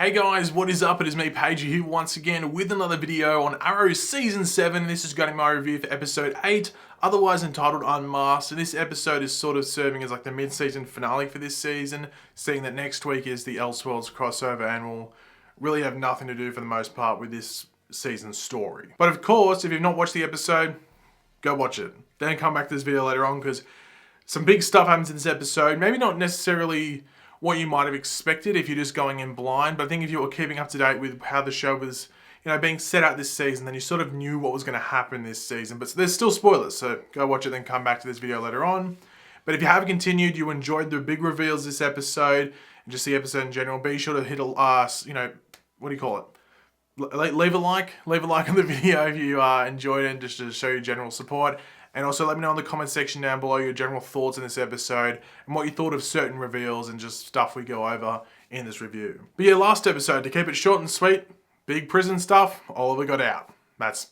Hey guys, what is up? It is me, Paige, here once again with another video on Arrow Season 7. This is going to be my review for Episode 8, otherwise entitled Unmasked. And this episode is sort of serving as like the mid-season finale for this season, seeing that next week is the Elseworlds crossover and will really have nothing to do for the most part with this season's story. But of course, if you've not watched the episode, go watch it. Then come back to this video later on because some big stuff happens in this episode. Maybe not necessarily what you might have expected if you're just going in blind, but I think if you were keeping up to date with how the show was, being set out this season, then you sort of knew what was going to happen this season. But there's still spoilers, so go watch it, then come back to this video later on. But if you have continued, you enjoyed the big reveals this episode, and just the episode in general, be sure to hit a, what do you call it? Leave a like on the video if you enjoyed it, just to show your general support. And also let me know in the comment section down below your general thoughts in this episode and what you thought of certain reveals and just stuff we go over in this review. But yeah, last episode, to keep it short and sweet, big prison stuff, Oliver got out. That's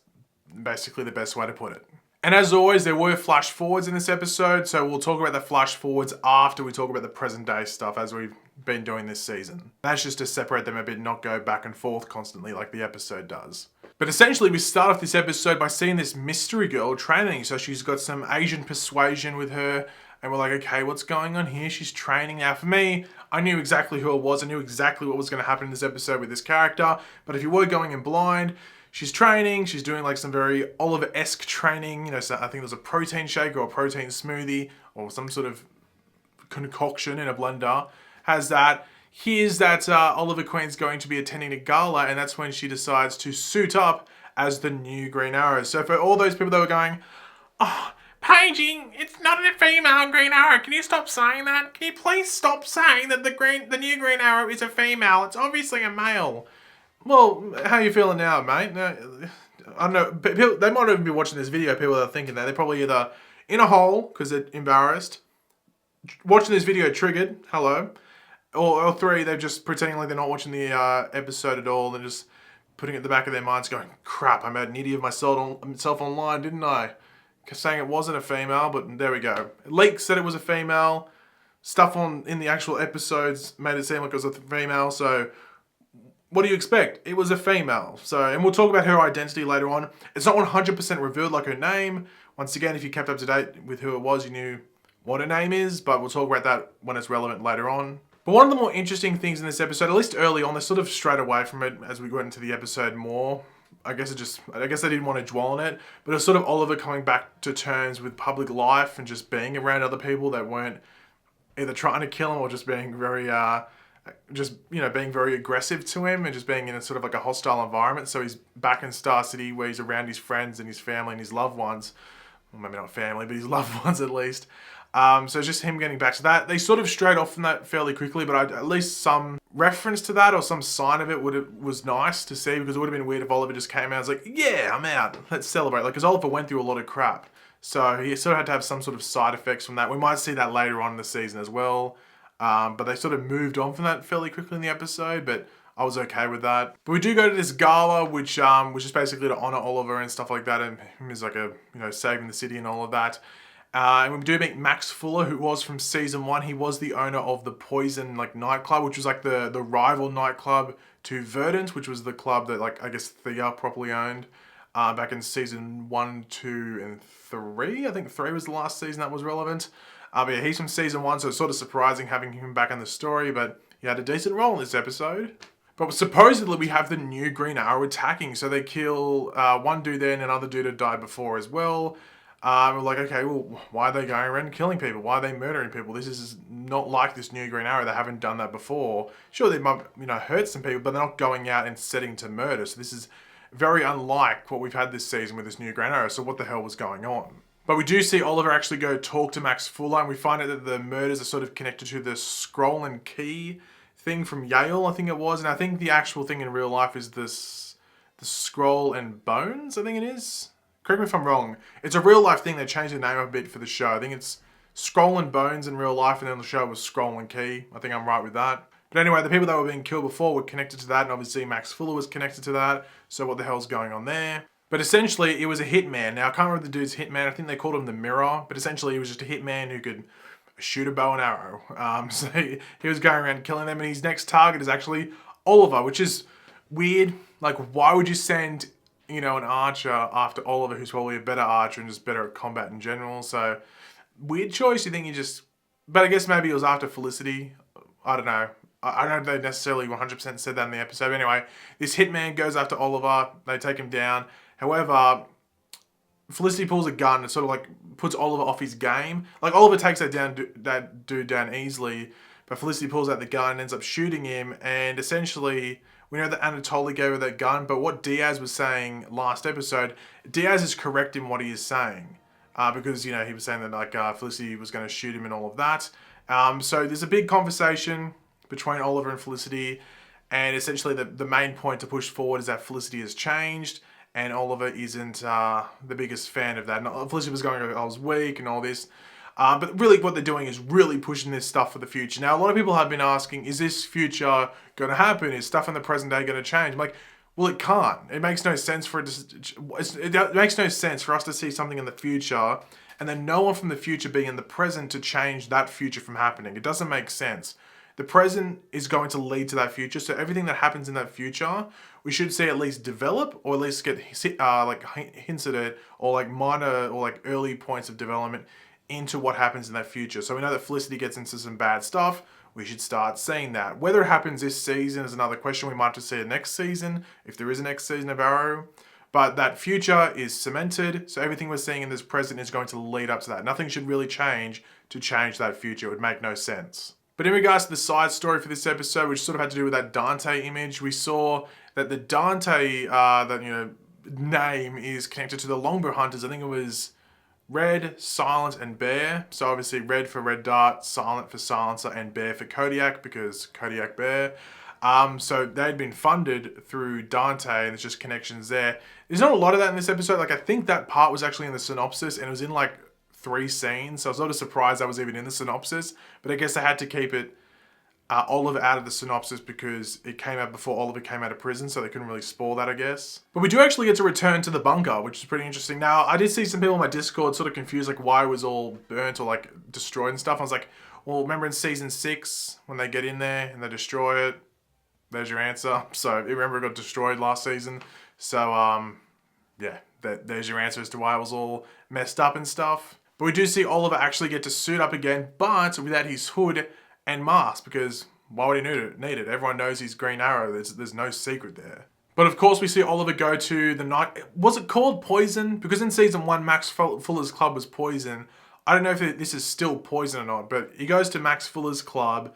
basically the best way to put it. And as always, there were flash forwards in this episode, so we'll talk about the flash forwards after we talk about the present day stuff as we've been doing this season. That's just to separate them a bit, not go back and forth constantly like the episode does. But essentially, we start off this episode by seeing this mystery girl training. So she's got some Asian persuasion with her, and we're like, okay, what's going on here? She's training. Now, for me, I knew exactly who it was. I knew exactly what was going to happen in this episode with this character. But if you were going in blind, she's training. She's doing like some very Oliver-esque training. So I think there's a protein shake or a protein smoothie or some sort of concoction in a blender. Has that. Here's that Oliver Queen's going to be attending a gala, and that's when she decides to suit up as the new Green Arrow. So for all those people that were going, oh, Paigey, it's not a female Green Arrow. Can you stop saying that? Can you please stop saying that the new Green Arrow is a female? It's obviously a male. Well, how are you feeling now, mate? I don't know. People, they might even be watching this video. People that are thinking that they're probably either in a hole because they're embarrassed, watching this video triggered. Hello. Or three, they're just pretending like they're not watching the episode at all and just putting it in the back of their minds going, crap, I made an idiot of myself online, didn't I? Saying it wasn't a female, but there we go. Leaks said it was a female. Stuff in the actual episodes made it seem like it was a female, so what do you expect? It was a female. So, and we'll talk about her identity later on. It's not 100% revealed like her name. Once again, if you kept up to date with who it was, you knew what her name is, but we'll talk about that when it's relevant later on. But one of the more interesting things in this episode, at least early on, they sort of strayed away from it as we got into the episode more. I guess they didn't want to dwell on it, but it was sort of Oliver coming back to terms with public life and just being around other people that weren't either trying to kill him or just being very, being very aggressive to him and just being in a sort of like a hostile environment. So he's back in Star City where he's around his friends and his family and his loved ones. Well, maybe not family, but his loved ones at least. So it's just him getting back to that. They sort of strayed off from that fairly quickly, but at least some reference to that or some sign of it was nice to see, because it would have been weird if Oliver just came out and was like, yeah, I'm out, let's celebrate. Because Oliver went through a lot of crap. So he sort of had to have some sort of side effects from that. We might see that later on in the season as well. But they sort of moved on from that fairly quickly in the episode, but I was okay with that. But we do go to this gala, which is basically to honor Oliver and stuff like that, and him as like saving the city and all of that. And we do meet Max Fuller, who was from season 1. He was the owner of the Poison nightclub, which was like the rival nightclub to Verdant, which was the club that I guess Thea properly owned back in season 1, 2, and 3. I think 3 was the last season that was relevant. But yeah, he's from season 1, so it's sort of surprising having him back in the story, but he had a decent role in this episode. But supposedly we have the new Green Arrow attacking, so they kill one dude there and another dude had died before as well. We're like, okay, well, why are they going around killing people? Why are they murdering people? This is not like this new Green Arrow. They haven't done that before. Sure, they might, hurt some people, but they're not going out and setting to murder. So this is very unlike what we've had this season with this new Green Arrow. So what the hell was going on? But we do see Oliver actually go talk to Max Fuller, and we find out that the murders are sort of connected to the scroll and key thing from Yale, I think it was. And I think the actual thing in real life is the scroll and bones, I think it is. Correct me if I'm wrong. It's a real life thing. They changed the name a bit for the show. I think it's Scroll and Bones in real life, and then the show was Scroll and Key. I think I'm right with that. But anyway, the people that were being killed before were connected to that, and obviously Max Fuller was connected to that. So what the hell's going on there? But essentially, it was a hitman. Now, I can't remember the dude's hitman. I think they called him the Mirror. But essentially, he was just a hitman who could shoot a bow and arrow. So he was going around killing them, and his next target is actually Oliver, which is weird. Like, why would you send, an archer after Oliver, who's probably a better archer and just better at combat in general? So, weird choice. You think but I guess maybe it was after Felicity. I don't know. I don't know if they necessarily 100% said that in the episode. But anyway, this hitman goes after Oliver. They take him down. However, Felicity pulls a gun and sort of like puts Oliver off his game. Like, Oliver takes that dude down easily, but Felicity pulls out the gun and ends up shooting him. And essentially, we know that Anatoly gave her that gun, but what Diaz was saying last episode, Diaz is correct in what he is saying. Because, he was saying that like Felicity was going to shoot him and all of that. So there's a big conversation between Oliver and Felicity, and essentially the main point to push forward is that Felicity has changed, and Oliver isn't the biggest fan of that. And Felicity was going, I was weak and all this. But really what they're doing is really pushing this stuff for the future. Now, a lot of people have been asking, is this future going to happen? Is stuff in the present day going to change? I'm like, well, it can't. It makes no sense it makes no sense for us to see something in the future and then no one from the future being in the present to change that future from happening. It doesn't make sense. The present is going to lead to that future, so everything that happens in that future, we should see at least develop, or at least get hints at it, or like minor or like early points of development into what happens in that future. So we know that Felicity gets into some bad stuff. We should start seeing that. Whether it happens this season is another question. We might have to see it next season, if there is a next season of Arrow. But that future is cemented, so everything we're seeing in this present is going to lead up to that. Nothing should really change to change that future. It would make no sense. But in regards to the side story for this episode, which sort of had to do with that Dante image, we saw that the Dante name is connected to the Longbow Hunters. I think it was Red, Silent, and Bear. So obviously Red for Red Dart, Silent for Silencer, and Bear for Kodiak, because Kodiak Bear. So they'd been funded through Dante, and there's just connections there. There's not a lot of that in this episode. Like, I think that part was actually in the synopsis, and it was in like 3 scenes. So I was not surprised that was even in the synopsis. But I guess they had to keep it Oliver out of the synopsis because it came out before Oliver came out of prison, so they couldn't really spoil that, I guess. But we do actually get to return to the bunker, which is pretty interesting. Now, I did see some people on my Discord sort of confused, like, why it was all burnt or like destroyed and stuff. I was like, well, remember in season 6 when they get in there and they destroy it? There's your answer. So remember it got destroyed last season. So yeah, there's your answer as to why it was all messed up and stuff. But we do see Oliver actually get to suit up again, but without his hood and mask, because why would he need it? Everyone knows he's Green Arrow. There's no secret there. But of course we see Oliver go to the night. Was it called Poison? Because in season 1, Max Fuller's club was Poison. I don't know if this is still Poison or not, but he goes to Max Fuller's club.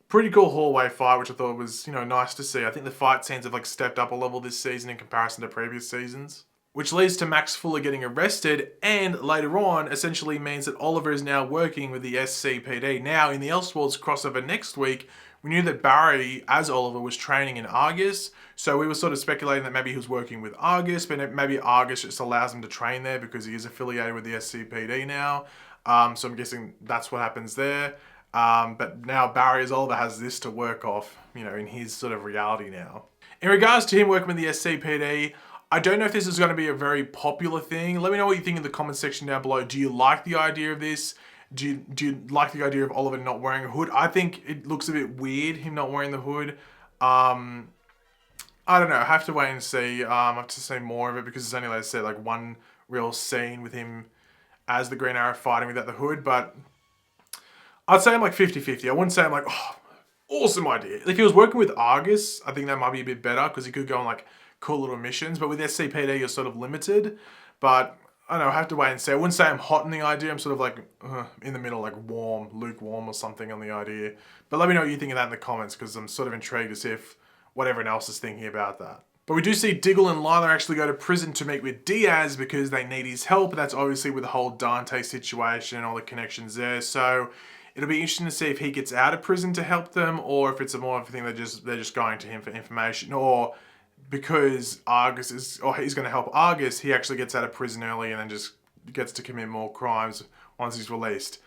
Pretty cool hallway fight, which I thought was, nice to see. I think the fight scenes have like stepped up a level this season in comparison to previous seasons. Which leads to Max Fuller getting arrested, and later on essentially means that Oliver is now working with the SCPD. Now, in the Elseworlds crossover next week, we knew that Barry, as Oliver, was training in Argus, so we were sort of speculating that maybe he was working with Argus, but maybe Argus just allows him to train there because he is affiliated with the SCPD now. So I'm guessing that's what happens there. But now Barry as Oliver has this to work off, in his sort of reality now. In regards to him working with the SCPD, I don't know if this is going to be a very popular thing. Let me know what you think in the comment section down below. Do you like the idea of this? Do you like the idea of Oliver not wearing a hood? I think it looks a bit weird, him not wearing the hood. I don't know. I have to wait and see. I have to see more of it because it's only, like I said, like one real scene with him as the Green Arrow fighting without the hood. But I'd say I'm like 50-50. I wouldn't say I'm like, oh, awesome idea. If he was working with Argus, I think that might be a bit better because he could go on like cool little missions. But with SCPD, you're sort of limited. But I don't know, I have to wait and see. I wouldn't say I'm hot on the idea. I'm sort of like in the middle, like warm, lukewarm or something on the idea. But let me know what you think of that in the comments because I'm sort of intrigued to see if what everyone else is thinking about that. But we do see Diggle and Lila actually go to prison to meet with Diaz because they need his help. That's obviously with the whole Dante situation and all the connections there. So it'll be interesting to see if he gets out of prison to help them or if it's a more of a thing they're just going to him for information, or because Argus he's going to help Argus, he actually gets out of prison early and then just gets to commit more crimes once he's released.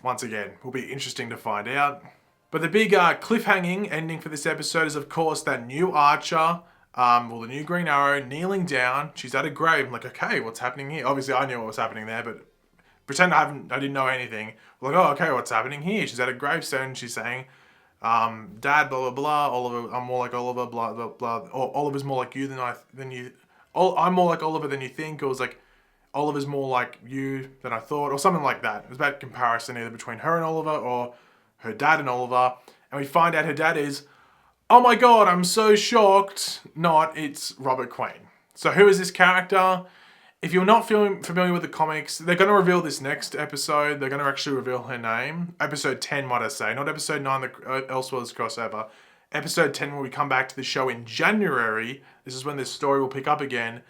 Once again, will be interesting to find out. But the big cliffhanging ending for this episode is, of course, that new Archer, the new Green Arrow, kneeling down. She's at a grave. I'm like, okay, what's happening here? Obviously, I knew what was happening there, but pretend I didn't know anything. We're like, oh, okay, what's happening here? She's at a gravestone and she's saying, Dad, blah, blah, blah. Oliver, I'm more like Oliver, blah, blah, blah. Or Oliver's more like you than you. I'm more like Oliver than you think. Or it was like, Oliver's more like you than I thought, or something like that. It was about comparison either between her and Oliver or her dad and Oliver. And we find out her dad is, oh my god, I'm so shocked. Not, it's Robert Quine. So who is this character? If you're not familiar with the comics, they're going to reveal this next episode. They're going to actually reveal her name. Episode 10, might I say. Not episode 9, the Elseworlds crossover. Episode 10, when we come back to the show in January, this is when this story will pick up again.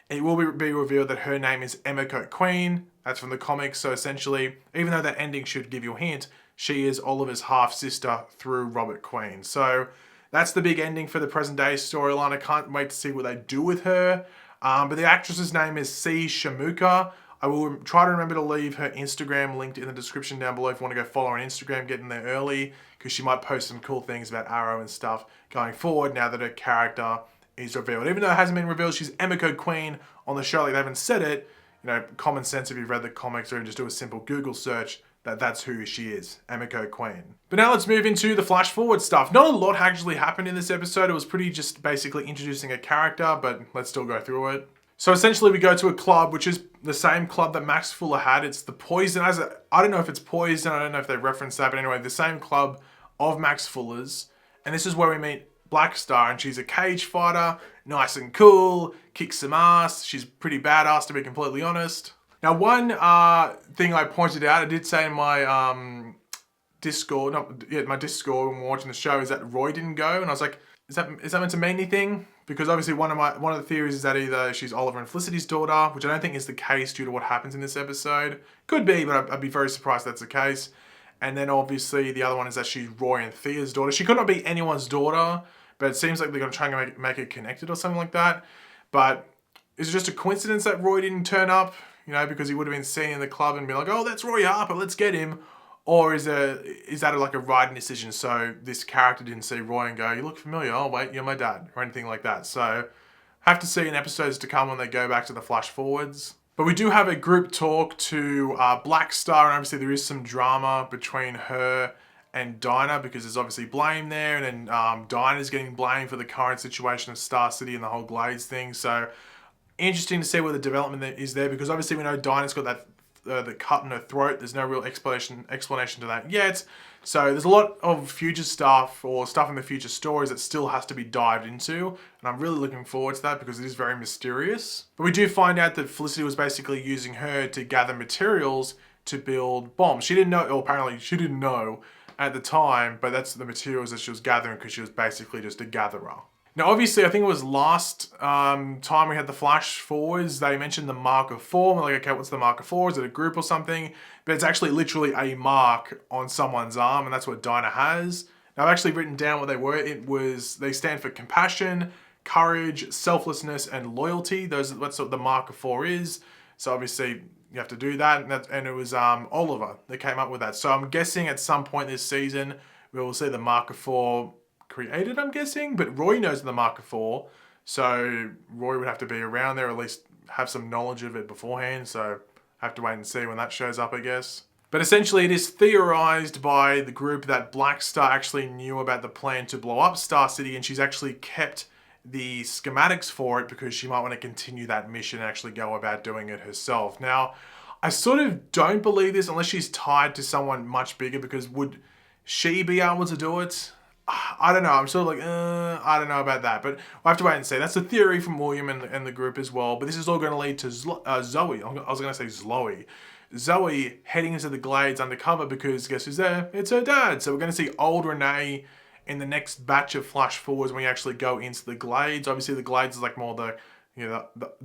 It will be revealed that her name is Emiko Quine. That's from the comics. So essentially, even though that ending should give you a hint, she is Oliver's half-sister through Robert Quine. So that's the big ending for the present day storyline. I can't wait to see what they do with her. But the actress's name is C. Shamuka. I will try to remember to leave her Instagram linked in the description down below if you want to go follow her on Instagram, get in there early, because she might post some cool things about Arrow and stuff going forward now that her character is revealed. Even though it hasn't been revealed, she's Emiko Quine on the show. Like, they haven't said it. You know, common sense if you've read the comics or even just do a simple Google search, that's who she is, Emiko Quine. But now let's move into the flash forward stuff. Not a lot actually happened in this episode. It was pretty just basically introducing a character, but let's still go through it. So essentially we go to a club, which is the same club that Max Fuller had. It's the Poison. I don't know if it's Poison. I don't know if they referenced that, but anyway, the same club of Max Fuller's. And this is where we meet Black Star, and she's a cage fighter, nice and cool, kicks some ass. She's pretty badass, to be completely honest. Now, one thing I pointed out, I did say in my Discord, my Discord when we were watching the show, is that Roy didn't go, and I was like, is that meant to mean anything? Because obviously one of the theories is that either she's Oliver and Felicity's daughter, which I don't think is the case due to what happens in this episode. Could be, but I'd be very surprised if that's the case. And then obviously the other one is that she's Roy and Thea's daughter. She could not be anyone's daughter, but it seems like they're going to try and make it connected or something like that. But is it just a coincidence that Roy didn't turn up? You know, because he would have been seen in the club and be like, oh, that's Roy Harper, let's get him. Or is that like a writing decision? So this character didn't see Roy and go, you look familiar, oh wait, you're my dad, or anything like that. So have to see in episodes to come when they go back to the flash forwards. But we do have a group talk to Black Star, and obviously there is some drama between her and Dinah because there's obviously blame there, and then Dinah's getting blamed for the current situation of Star City and the whole Glades thing. So interesting to see what the development is there, because obviously we know Dinah's got that the cut in her throat. There's no real explanation to that yet. So there's a lot of future stuff or stuff in the future stories that still has to be dived into. And I'm really looking forward to that because it is very mysterious. But we do find out that Felicity was basically using her to gather materials to build bombs. She didn't know, or apparently she didn't know at the time, but that's the materials that she was gathering because she was basically just a gatherer. Now, obviously, I think it was last time we had the flash forwards, they mentioned the mark of 4. We're like, okay, what's the mark of 4? Is it a group or something? But it's actually literally a mark on someone's arm, and that's what Dinah has. Now, I've actually written down what they were. They stand for compassion, courage, selflessness, and loyalty. That's what the mark of 4 is. So obviously, you have to do that. And it was Oliver that came up with that. So I'm guessing at some point this season, we will see the mark of 4 created, I'm guessing, but Roy knows the mark of 4, so Roy would have to be around there, or at least have some knowledge of it beforehand, so I have to wait and see when that shows up, I guess. But essentially it is theorized by the group that Black Star actually knew about the plan to blow up Star City, and she's actually kept the schematics for it because she might want to continue that mission and actually go about doing it herself. Now, I sort of don't believe this unless she's tied to someone much bigger, because would she be able to do it? I don't know. I'm sort of like, I don't know about that. But we'll have to wait and see. That's the theory from William and the group as well. But this is all going to lead to Zoe. I was going to say Zloe. Zoe heading into the Glades undercover because guess who's there? It's her dad. So we're going to see old Renee in the next batch of flash forwards when we actually go into the Glades. Obviously, the Glades is like more the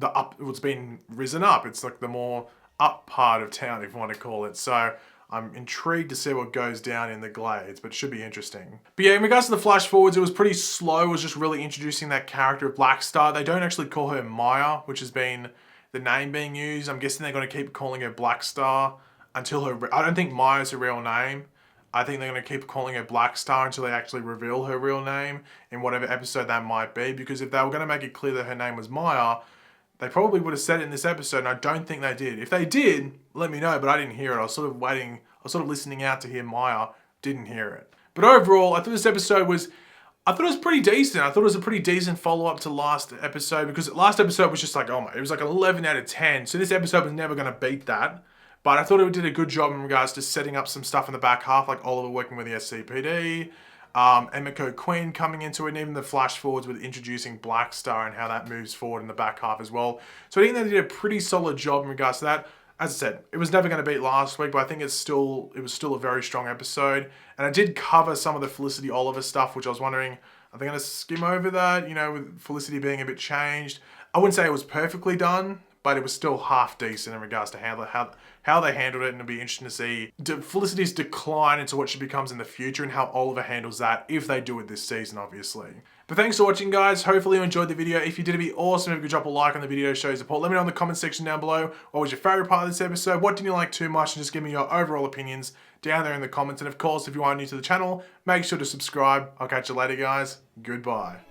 up. It's been risen up. It's like the more up part of town, if you want to call it. So I'm intrigued to see what goes down in the Glades, but it should be interesting. But yeah, in regards to the flash forwards, it was pretty slow. It was just really introducing that character of Black Star. They don't actually call her Maya, which has been the name being used. I'm guessing they're going to keep calling her Black Star until I don't think Maya's her real name. I think they're going to keep calling her Black Star until they actually reveal her real name in whatever episode that might be. Because if they were going to make it clear that her name was Maya, they probably would have said it in this episode, and I don't think they did. If they did, let me know, but I didn't hear it. I was sort of waiting, I was sort of listening out to hear Maya, didn't hear it. But overall, I thought this episode was, I thought it was pretty decent. I thought it was a pretty decent follow-up to last episode, because last episode was just like, oh my, it was like an 11 out of 10. So this episode was never going to beat that. But I thought it did a good job in regards to setting up some stuff in the back half, like Oliver working with the SCPD, Emiko Queen coming into it, and even the flash forwards with introducing Black Star and how that moves forward in the back half as well. So I think they did a pretty solid job in regards to that. As I said, it was never going to beat last week, but I think it was still a very strong episode. And I did cover some of the Felicity Oliver stuff, which I was wondering, are they going to skim over that? You know, with Felicity being a bit changed. I wouldn't say it was perfectly done, but it was still half decent in regards to how they handled it, and it'll be interesting to see Felicity's decline into what she becomes in the future and how Oliver handles that, if they do it this season, obviously. But thanks for watching, guys. Hopefully you enjoyed the video. If you did, it'd be awesome if you could drop a like on the video to show your support. Let me know in the comment section down below what was your favourite part of this episode, what didn't you like too much, and just give me your overall opinions down there in the comments. And of course, if you are new to the channel, make sure to subscribe. I'll catch you later, guys. Goodbye.